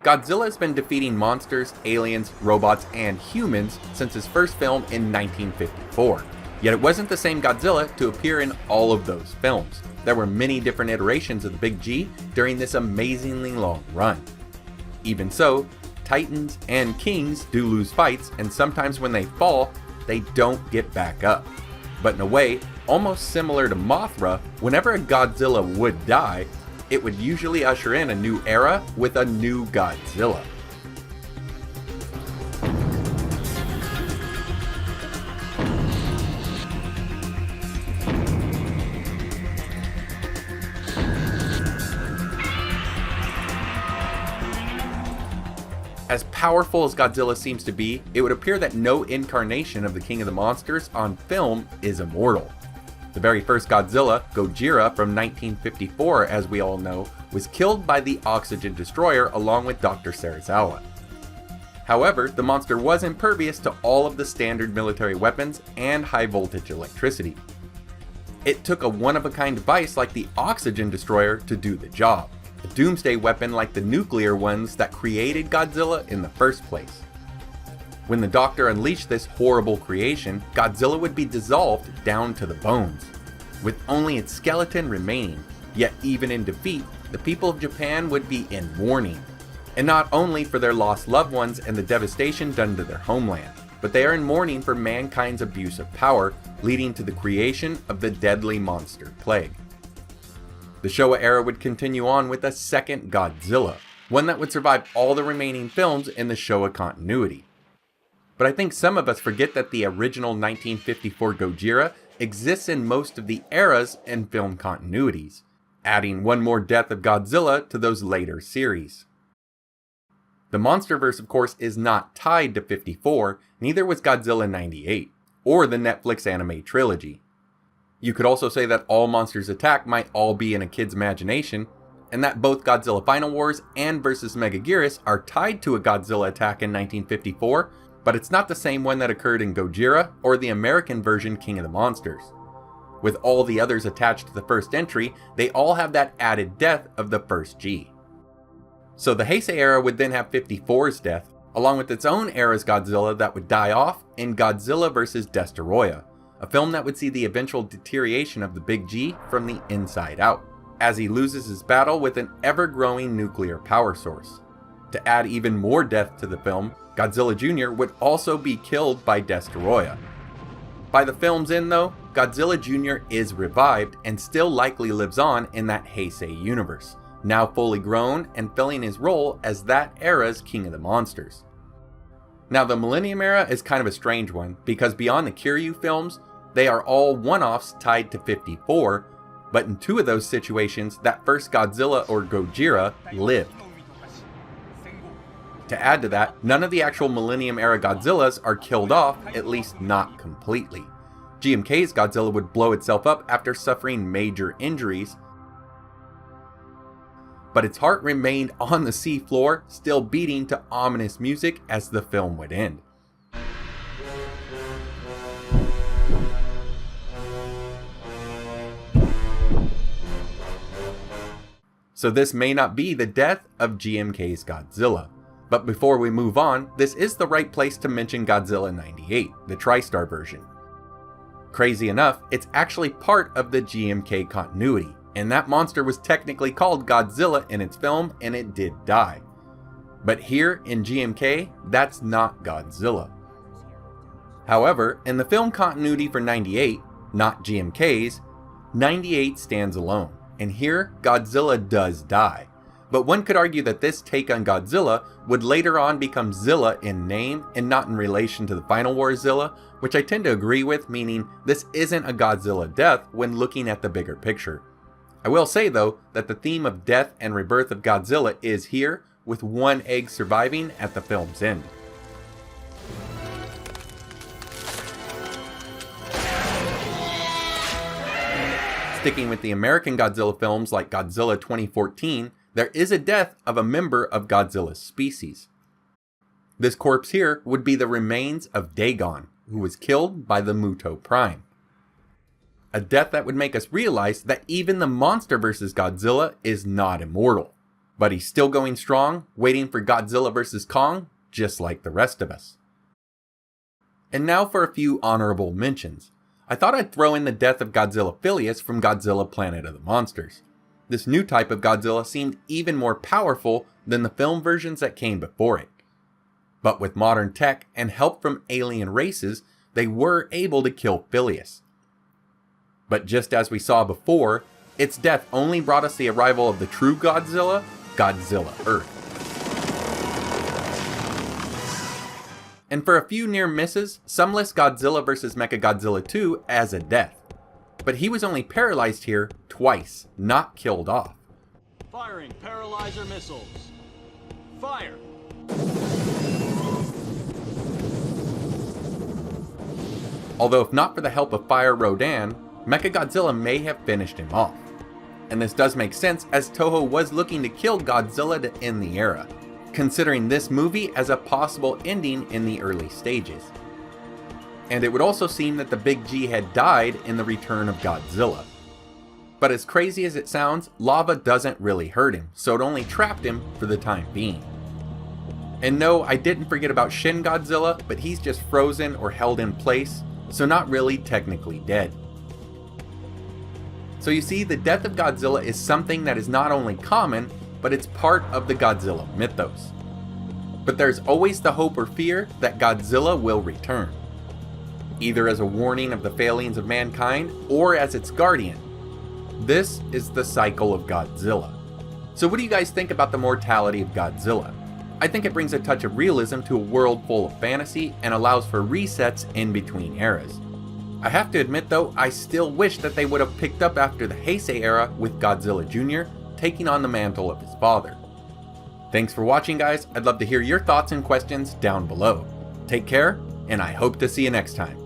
Godzilla has been defeating monsters, aliens, robots, and humans since his first film in 1954. Yet it wasn't the same Godzilla to appear in all of those films. There were many different iterations of the Big G during this amazingly long run. Even so, Titans and Kings do lose fights, and sometimes when they fall, they don't get back up. But in a way, almost similar to Mothra, whenever a Godzilla would die, it would usually usher in a new era with a new Godzilla. As powerful as Godzilla seems to be, it would appear that no incarnation of the King of the Monsters on film is immortal. The very first Godzilla, Gojira, from 1954, as we all know, was killed by the Oxygen Destroyer along with Dr. Serizawa. However, the monster was impervious to all of the standard military weapons and high voltage electricity. It took a one-of-a-kind device like the Oxygen Destroyer to do the job, a doomsday weapon like the nuclear ones that created Godzilla in the first place. When the Doctor unleashed this horrible creation, Godzilla would be dissolved down to the bones, with only its skeleton remaining. Yet even in defeat, the people of Japan would be in mourning. And not only for their lost loved ones and the devastation done to their homeland, but they are in mourning for mankind's abuse of power, leading to the creation of the deadly monster plague. The Showa era would continue on with a second Godzilla, one that would survive all the remaining films in the Showa continuity. But I think some of us forget that the original 1954 Gojira exists in most of the eras and film continuities, adding one more death of Godzilla to those later series. The Monsterverse, of course, is not tied to 54, neither was Godzilla 98, or the Netflix anime trilogy. You could also say that all monsters attack might all be in a kid's imagination, and that both Godzilla Final Wars and vs. Megaguirus are tied to a Godzilla attack in 1954, but it's not the same one that occurred in Gojira or the American version King of the Monsters. With all the others attached to the first entry, they all have that added death of the first G. So the Heisei era would then have 54's death, along with its own era's Godzilla that would die off in Godzilla vs. Destoroyah, a film that would see the eventual deterioration of the Big G from the inside out, as he loses his battle with an ever-growing nuclear power source. To add even more death to the film, Godzilla Jr. would also be killed by Destoroyah. By the film's end though, Godzilla Jr. is revived and still likely lives on in that Heisei universe, now fully grown and filling his role as that era's King of the Monsters. Now the Millennium era is kind of a strange one, because beyond the Kiryu films, they are all one-offs tied to 54, but in two of those situations, that first Godzilla or Gojira lived. To add to that, none of the actual Millennium era Godzillas are killed off, at least not completely. GMK's Godzilla would blow itself up after suffering major injuries, but its heart remained on the seafloor, still beating to ominous music as the film would end. So this may not be the death of GMK's Godzilla. But before we move on, this is the right place to mention Godzilla 98, the TriStar version. Crazy enough, it's actually part of the GMK continuity, and that monster was technically called Godzilla in its film, and it did die. But here in GMK, that's not Godzilla. However, in the film continuity for 98, not GMK's, 98 stands alone, and here Godzilla does die. But one could argue that this take on Godzilla would later on become Zilla in name and not in relation to the Final Wars Zilla, which I tend to agree with, meaning this isn't a Godzilla death when looking at the bigger picture. I will say though that the theme of death and rebirth of Godzilla is here, with one egg surviving at the film's end. Sticking with the American Godzilla films like Godzilla 2014, there is a death of a member of Godzilla's species. This corpse here would be the remains of Dagon, who was killed by the Muto Prime. A death that would make us realize that even the Monsterverse's Godzilla is not immortal. But he's still going strong, waiting for Godzilla vs. Kong, just like the rest of us. And now for a few honorable mentions. I thought I'd throw in the death of Godzilla Phileas from Godzilla Planet of the Monsters. This new type of Godzilla seemed even more powerful than the film versions that came before it. But with modern tech and help from alien races, they were able to kill Phileas. But just as we saw before, its death only brought us the arrival of the true Godzilla, Godzilla Earth. And for a few near misses, some list Godzilla vs. Mechagodzilla 2 as a death. But he was only paralyzed here twice, not killed off. Firing paralyzer missiles. Fire! Although if not for the help of Fire Rodan, Mechagodzilla may have finished him off. And this does make sense as Toho was looking to kill Godzilla to end the era, considering this movie as a possible ending in the early stages. And it would also seem that the Big G had died in the return of Godzilla. But as crazy as it sounds, lava doesn't really hurt him, so it only trapped him for the time being. And no, I didn't forget about Shin Godzilla, but he's just frozen or held in place, so not really technically dead. So you see, the death of Godzilla is something that is not only common, but it's part of the Godzilla mythos. But there's always the hope or fear that Godzilla will return, either as a warning of the failings of mankind or as its guardian. This is the cycle of Godzilla. So what do you guys think about the mortality of Godzilla? I think it brings a touch of realism to a world full of fantasy and allows for resets in between eras. I have to admit though, I still wish that they would have picked up after the Heisei era with Godzilla Jr. taking on the mantle of his father. Thanks for watching guys, I'd love to hear your thoughts and questions down below. Take care, and I hope to see you next time.